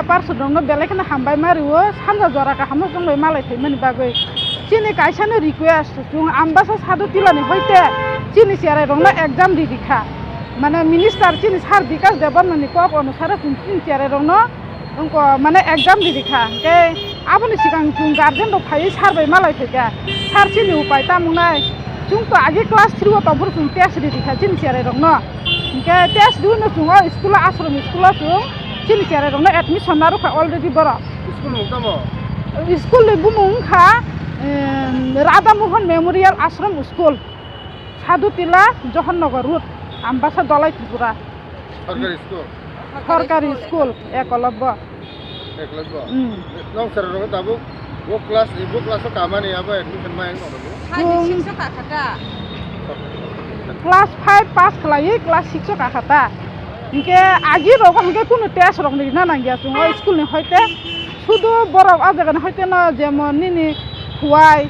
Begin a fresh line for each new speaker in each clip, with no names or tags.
पार्सदनो बेलेखना हामबाय मारियो सानजा जराका हामो जोंबाय मालाय Phaimani बागै चिनि कायसानो रिक्वेस्ट जों आम्बासा सादु तिलानि होइते चिनि सेराय रंना एग्जाम दिखा माने मिनिस्टार चिनि सार बिकाश देबरमनि कप अनुसार जों चिनि सेराय रंनो उनको माने एग्जाम दिखा के आबनि सिगां जों गार्जेन दो फायै सारबाय मालाय फैगा सार चिनि उपाय तामुनाय जों तो आगे क्लास 3 व तबर जों टेस्ट दिखा चिनि सेराय रंनो के टेस्ट दुनो जों स्कुल आश्रम स्कुल जों चिनि सेराय रंनो एडमिशन नारुखा अलरेडी बर
स्कुल मुंकामो
स्कुल नि बुमुंखा राधा मोहन मेमोरियल आश्रम स्कुल साधुतिला जहननगर रूट आम्बासा दलाई त्रिपुरा सरकारी स्कुल एकलव्य
नों सर रंग ताबु वो क्लास कामानि आबो एडमिशन मायन
क्लास 5 पास खलायै क्लास 6 काखाता इनके आगि रग हमके कोनो टेस्ट रग नि ना नांगिया जों स्कुल नि होइते শুধু বড় আজাগান হইতে না যেমন নিনি হুয়াই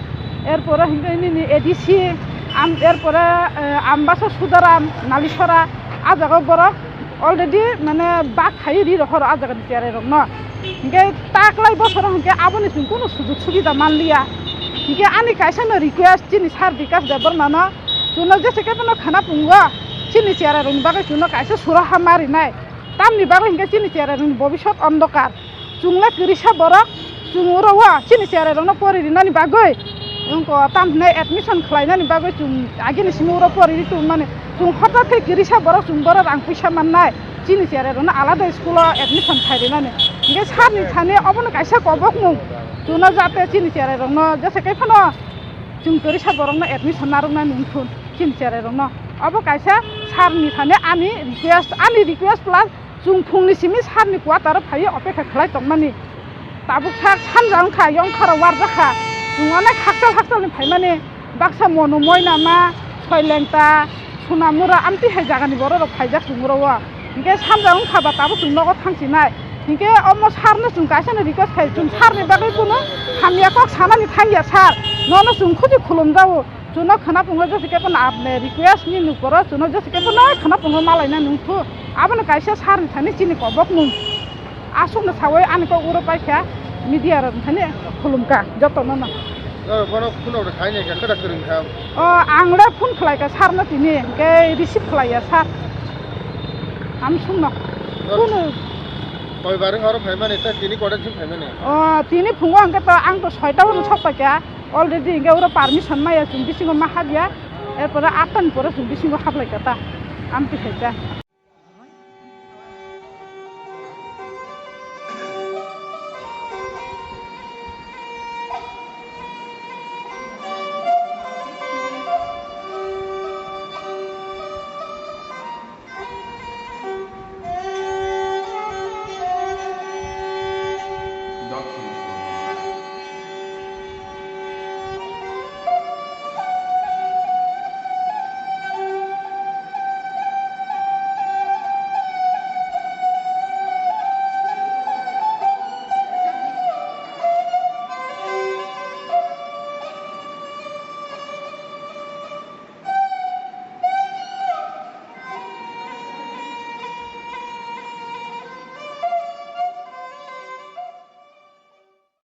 এরপরে নিনি এডিসি এরপরে আম্বাসা সুদারাম নালিশরা আজাগাও বড় অলরেডি মানে বাক খাই রি রহর আজাগান তিয়ারে রং না ইনকে তাকলাই বছর হকে আবনি সুন কোনো সুযোগ সুবিধা মানলিয়া ইনকে আনি কাইসানো রিকোয়েস্ট চিনি সার বিকাশ দেবর মানা জুনো যেসে কেবনো খানা পুঙ্গা চিনি তিয়ারে রং বাকে জুনো কাইসা সুরাহা মারি নাই তামনি বাকে ইনকে চিনি তিয়ারে রং ভবিষ্যৎ অন্ধকার Jungla kirisa borak jungura wa chini siara rongna pori nani bagoi ungko tamne admission khlai nani bagoi jung agini simura pori tu mane jung hota the kirisa borak jung borak rang puisa mannai chini siara rongna alada school admission khairi nani nge sarni thane obono kaisa kobok mung juna jate chini siara rongna jase kaifano jung kirisa borokna admission narungna nungthun chini siara rongna obo kaisa sarni thane ani request plus जों फुंनि सिमि सारनि quarter फायो अपेक्षा खालाय तंमानि Tabuk सानजां खा यंखारा वारजाखा जोंआना खाकसाल Phaimani Baksa मनो मयनामा सयलेंटा सुनामुरा आमति हाय जागानि बर फायजा सुमुरावा इनके सानजां खाबा ताबु जों नगद थांसिनाय इनके अमो सारनो जों गायसानो रिक्वेस्ट खाय जों सारनि बागै बुनो हामिया कक सानानि थांगिया सार ननो जों खुदि खुलुम जावो जोंनो खाना पुंगो जसे केपन आपने रिक्वेस्ट नि नुपर जोंनो जसे केपन खाना पुंगो मालायना नुथु आबनो कायसा सारनि थानि चिनि कबक मुं आसुनो सावै आनिको उरो पाइखा मिडिया र थानि खुलुमका जतनो न
बनो फुनाव खायने के कदा करिन खा
आंले फुन खलायका सारनो तिनि के रिसिभ खलाया सार आम सुनो कुनु
कय बारं आरो Phaimani ता तिनि कडेसिम Phaimani
तिनि फुंगो अंके त आं त 6टा उनो छपाका अलरेडी इंगे उरो परमिशन माया जों बिसिङो माहाबिया एरपर 8टानि परे जों बिसिङो हाबलायका ता आमति खायजा